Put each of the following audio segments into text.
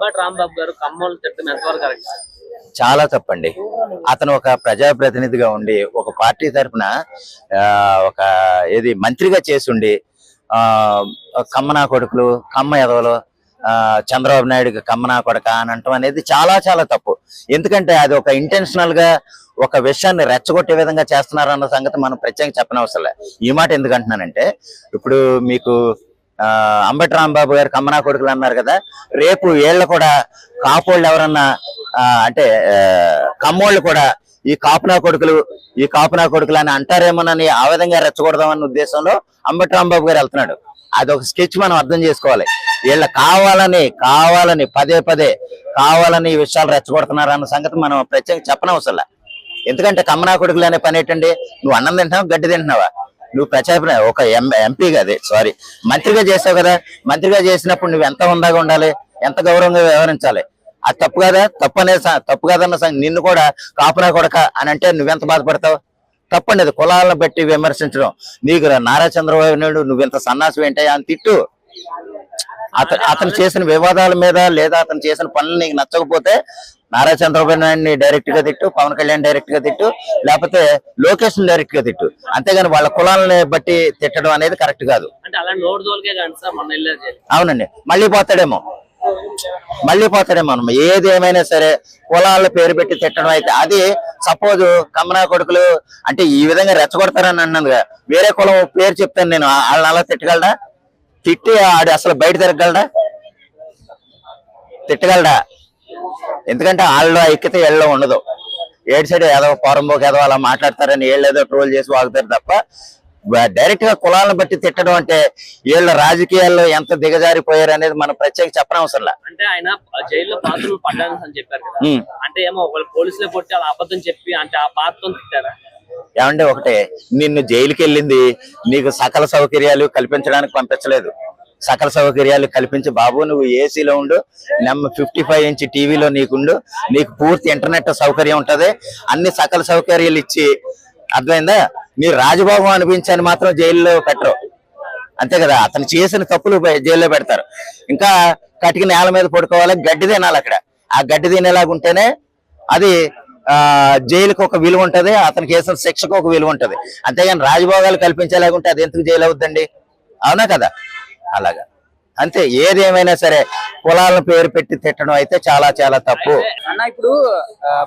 అంబటి రాంబాబు గారు కమ్మోళ్ళు తిట్టడం ఎంతవరకు కరెక్ట్? చాలా తప్పండి. అతను ఒక ప్రజాప్రతినిధిగా ఉండి ఒక పార్టీ తరఫున ఒక మంత్రిగా చేసుండి కమ్మనా కొడుకులు కమ్మ ఎదవలు చంద్రబాబు నాయుడుకి కమ్మనా కొడక అని అంటాం అనేది చాలా చాలా తప్పు. ఎందుకంటే అది ఒక ఇంటెన్షనల్ గా ఒక విషయాన్ని రెచ్చగొట్టే విధంగా చేస్తున్నారన్న సంగతి మనం ప్రత్యేకంగా చెప్పనవసరం లేదు. ఈ మాట ఎందుకంటున్నానంటే ఇప్పుడు మీకు అంబటి రాంబాబు గారు కమ్మనా కొడుకులు అన్నారు కదా, రేపు వీళ్ళు కూడా కాపోళ్ళు ఎవరన్నా అంటే కమ్మోళ్ళు కూడా ఈ కాపునా కొడుకులు అని అంటారేమోనని ఆ విధంగా రెచ్చగొడదామన్న ఉద్దేశంలో అంబటి రాంబాబు గారు వెళ్తున్నాడు. అదొక స్కెచ్ మనం అర్థం చేసుకోవాలి. వీళ్ళ కావాలని పదే కావాలని ఈ విషయాలు రెచ్చగొడుతున్నారు అన్న సంగతి మనం ప్రత్యేకంగా చెప్పనవసరం లేదు. ఎందుకంటే కమ్మనా కొడుకులు అనే పని ఏంటండి, నువ్వు అన్నం తింటున్నావా గడ్డి తింటున్నావా? నువ్వు ఒక ఎంపీగా మంత్రిగా చేసావు కదా, మంత్రిగా చేసినప్పుడు నువ్వు ఎంత హుందాగా ఉండాలి, ఎంత గౌరవంగా వ్యవహరించాలి. అది తప్పు కదా, తప్పు కదన్న నిన్ను కూడా కాపునా కొడక అని అంటే నువ్వెంత బాధపడతావు? తప్పండి. అది కులాలను బట్టి విమర్శించడం. నీకు నారా చంద్రబాబు నాయుడు నువ్వెంత సన్నాసం ఏంటయ్యా అని తిట్టు. అతను చేసిన వివాదాల మీద లేదా అతను చేసిన పనులు నీకు నచ్చకపోతే నారా చంద్రబాబు నాయుడిని డైరెక్ట్ గా తిట్టు, పవన్ కళ్యాణ్ డైరెక్ట్ గా తిట్టు, లేకపోతే లోకేష్ డైరెక్ట్ గా తిట్టు. అంతేగాని వాళ్ళ కులాలని బట్టి తిట్టడం అనేది కరెక్ట్ కాదు. అవునండి, మళ్ళీ పోతాడేమో ఏది ఏమైనా సరే కులాల పేరు పెట్టి తిట్టడం అయితే అది సపోజ్ కమ్మనా కొడుకులు అంటే ఈ విధంగా రెచ్చగొడతారని అన్నది. వేరే కులం పేరు చెప్తాను నేను, వాళ్ళని అలా తిట్టగలడా? తిట్టి ఆడు అసలు బయట తిట్టగలడా? ఎందుకంటే వాళ్ళలో ఐక్యత ఏళ్ళలో ఉండదు. ఏడు సైడ్ ఏదో పోరంబోకి ఏదో అలా మాట్లాడతారని ఏదో ట్రోల్ చేసి వాగుతారు తప్ప డైరెక్ట్ గా కులాలను బట్టి తిట్టడం అంటే వీళ్ళ రాజకీయాల్లో ఎంత దిగజారిపోయారు అనేది మనం ప్రత్యేక చెప్పనవసరం లే. అంటే ఆయన జైల్లో పాత్రలు పడ్డాను అని చెప్పారు కదా, అంటే ఏమో పోలీసులు కొట్టి అలా అబద్ధం చెప్పి అంటే ఆ పాత్రను తిట్టారా? ఏమంటే ఒకటే, నిన్ను జైలుకి వెళ్ళింది నీకు సకల సౌకర్యాలు కల్పించడానికి పంపించలేదు. సకల సౌకర్యాలు కల్పించి బాబు నువ్వు ఏసీలో ఉండు, 55 ఇంచ్ టీవీలో నీకు పూర్తి ఇంటర్నెట్ సౌకర్యం ఉంటది, అన్ని సకల సౌకర్యాలు ఇచ్చి అర్థమైందా, మీరు రాజభోగం అనిపించని మాత్రం జైల్లో పెట్టరు. అంతే కదా, అతను చేసిన తప్పులు జైల్లో పెడతారు. ఇంకా కటికి నేల మీద పడుకోవాలి, గడ్డి తినాలి. అక్కడ ఆ గడ్డి తినేలాగుంటేనే అది జైలుకు ఒక విలువ ఉంటది, అతనికి చేసిన శిక్షకు ఒక విలువ ఉంటది. అంతేగాని రాజభోగాలు కల్పించేలాగుంటే అది ఎందుకు జైలు అవుద్దండి? అవునా కదా? అలాగా అంతే. ఏదేమైనా సరే కులాలను పేరు పెట్టి తిట్టడం అయితే చాలా చాలా తప్పు అన్న. ఇప్పుడు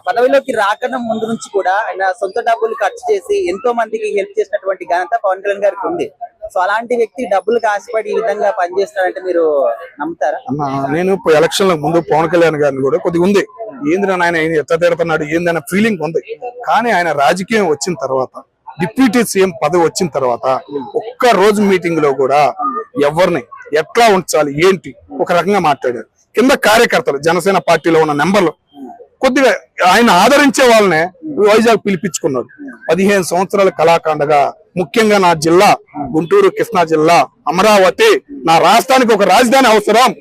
పదవిలోకి రాకడం ముందు నుంచి కూడా ఆయన సొంత డబ్బులు ఖర్చు చేసి ఎంతో మందికి హెల్ప్ చేసినటువంటి ఘనత పవన్ కళ్యాణ్ గారికి ఉంది. సో అలాంటి వ్యక్తి డబ్బులకు ఆశపడి ఈ విధంగా పనిచేస్తాడంటే మీరు నమ్ముతారా? నేను ఎలక్షన్ ముందు పవన్ కళ్యాణ్ గారిని కూడా కొద్దిగా ఉంది, ఏంది ఆయన ఎత్త తిడుతున్నాడు ఏందన్న ఫీలింగ్ ఉంది. కానీ ఆయన రాజకీయం వచ్చిన తర్వాత, డిప్యూటీ సీఎం పదవి వచ్చిన తర్వాత ఒక్క రోజు మీటింగ్ లో కూడా ఎవరిని ఎట్లా ఉంచాలి ఏంటి ఒక రకంగా మాట్లాడారు. కింద కార్యకర్తలు జనసేన పార్టీలో ఉన్న నెంబర్లు కొద్దిగా ఆయన ఆదరించే వాళ్ళనే వైజాగ్ పిలిపించుకున్నాడు. 15 సంవత్సరాల కళాఖండగా ముఖ్యంగా నా జిల్లా గుంటూరు, కృష్ణా జిల్లా, అమరావతి, నా రాష్ట్రానికి ఒక రాజధాని అవసరం,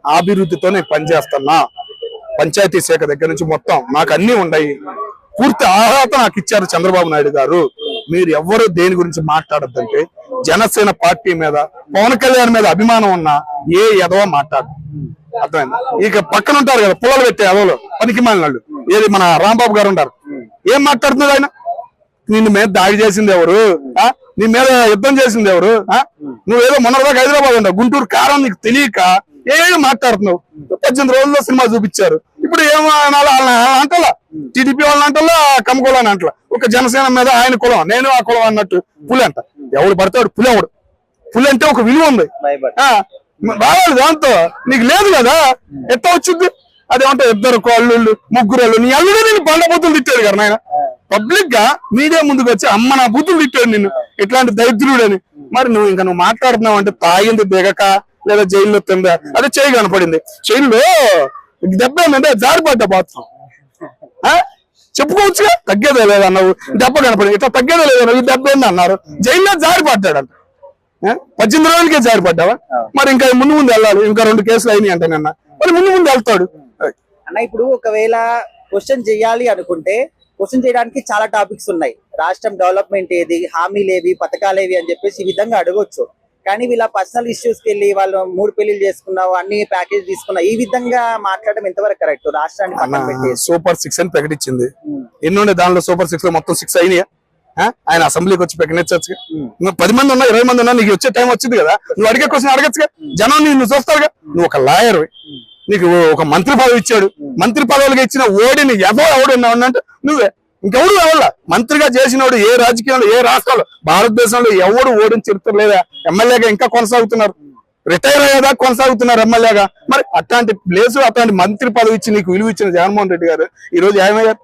అభివృద్ధితో నేను పనిచేస్తున్నా, పంచాయతీ శాఖ దగ్గర నుంచి మొత్తం నాకు అన్ని ఉన్నాయి, పూర్తి అర్హత నాకు ఇచ్చారు చంద్రబాబు నాయుడు గారు, మీరు ఎవరు దేని గురించి మాట్లాడద్దంటే జనసేన పార్టీ మీద పవన్ కళ్యాణ్ మీద అభిమానం ఉన్నా ఏ ఎదవ మాట్లాడు. అర్థమైందా? ఇక పక్కన ఉంటారు కదా పుల్లలు పెట్టే ఎదవలు, పనికి మాలినాళ్ళు, ఏది మన రాంబాబు గారు ఉంటారు, ఏం మాట్లాడుతున్నారు ఆయన? నిన్ను మీద దాడి చేసింది ఎవరు? నీ మీద యుద్ధం చేసింది ఎవరు? నువ్వేదో మొన్నదాకా హైదరాబాద్ ఉండవు, గుంటూరు కారం నీకు తెలియక ఏం మాట్లాడుతున్నావు? 18 రోజుల్లో సినిమా చూపించారు, ఇప్పుడు ఏమనాలా అంటలా, టీడీపీ వాళ్ళని అంటలా, కమ్మకులని అంటలా, ఒక జనసేన మీద ఆయన కులం నేను ఆ కులం అన్నట్టు పులి అంట. ఎవడు పడతాడు పులి, ఎవడు పులి అంటే ఒక విలువ ఉంది బాగాలి, దాంతో నీకు లేదు కదా, ఎట్లా వచ్చింది? అదేమంటే 2 కోళ్ళు 3 నీ అల్లుడే నేను బండ బూతులు తిట్టాడు కదా నాయన, పబ్లిక్ గా మీడియా ముందుకు వచ్చి అమ్మ నా బూతులు తిట్టాడు నిన్ను, ఇట్లాంటి దరిద్రుడని. మరి నువ్వు మాట్లాడుతున్నావు అంటే తాగింది దిగక లేదా జైల్లో తిందా, అదే చేయి కనపడింది, జైల్లో దెబ్బ మీద జారిపడ్డా బాత్రూమ్ చెప్పుకోవచ్చుగా, తగ్గేదే లేదన్నావు, దెబ్బ కనపడింది, ఇట్లా తగ్గేదే లేదన్నావు, ఈ దెబ్బ ఏంది అన్నారు, జైల్లో జారిపడ్డాడంట. 18 రోజులకే జారిపడ్డావా? మరి ఇంకా ముందు వెళ్ళాలి, ఇంకా 2 కేసులు అయినాయి అంటే నిన్న, మరి ముందు వెళ్తాడు అన్న. ఇప్పుడు ఒకవేళ క్వశ్చన్ చేయాలి అనుకుంటే క్వశ్చన్ చేయడానికి చాలా టాపిక్స్ ఉన్నాయి, రాష్ట్రం డెవలప్మెంట్ ఏది, హామీలేవి, పథకాలేవి అని చెప్పేసి ఈ విధంగా అడగొచ్చు. కానీ వీళ్ళ పర్సనల్ ఇష్యూస్ కి వెళ్ళి వాళ్ళు 3 పెళ్లిళ్ళు చేసుకున్నావు, అన్ని ప్యాకేజ్ తీసుకున్నావు, ఈ విధంగా మాట్లాడడం ఎంతవరకు కరెక్ట్? రాష్ట్రాన్ని పక్కన పెట్టేసి సూపర్ 6 అని ప్రకటించింది. ఎన్ని ఉండే దానిలో సూపర్ 6 లో మొత్తం 6 అయినాయా? ఆయన అసెంబ్లీకి వచ్చి ప్రకటించచ్చు. 10 మంది ఉన్నా 20 మంది ఉన్నా నీకు వచ్చే టైం వచ్చింది కదా, నువ్వు అడిగే క్వశ్చన్ అడగచ్చుగా. జనం నువ్వు చూస్తారుగా. నువ్వు ఒక లాయర్, నీకు ఒక మంత్రి పదవి ఇచ్చాడు. మంత్రి పదవులుగా ఇచ్చిన ఓడిని ఎవడంటే నువ్వే. ఇంకెవడు ఎవరు మంత్రిగా చేసినోడు ఏ రాజకీయంలో ఏ రాష్ట్రాల్లో భారతదేశంలో ఎవడు ఓడిన చరిత్ర లేదా? ఎమ్మెల్యేగా ఇంకా కొనసాగుతున్నారు, రిటైర్ అయ్యేదా కొనసాగుతున్నారు ఎమ్మెల్యేగా. మరి అట్లాంటి ప్లేసు అట్లాంటి మంత్రి పదవి ఇచ్చి నీకు విలువ ఇచ్చిన జగన్మోహన్ రెడ్డి గారు ఈ రోజు ఏమయ్యారు?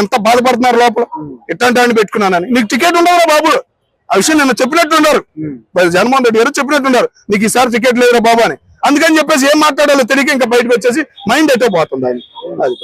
ఎంత బాధపడుతున్నారు లోపల, ఇట్లాంటి వాడిని పెట్టుకున్నానని. నీకు టికెట్ ఉండవురా బాబు, ఆ విషయం నిన్న చెప్పినట్టున్నారు. జగన్మోహన్ రెడ్డి గారు చెప్పినట్టున్నారు, నీకు ఈసారి టికెట్ లేదురా బాబు అని. అందుకని చెప్పేసి ఏం మాట్లాడాలో తెలియక ఇంకా బయటకు వచ్చేసి మైండ్ ఎటో పోతుంది ఆయన. అది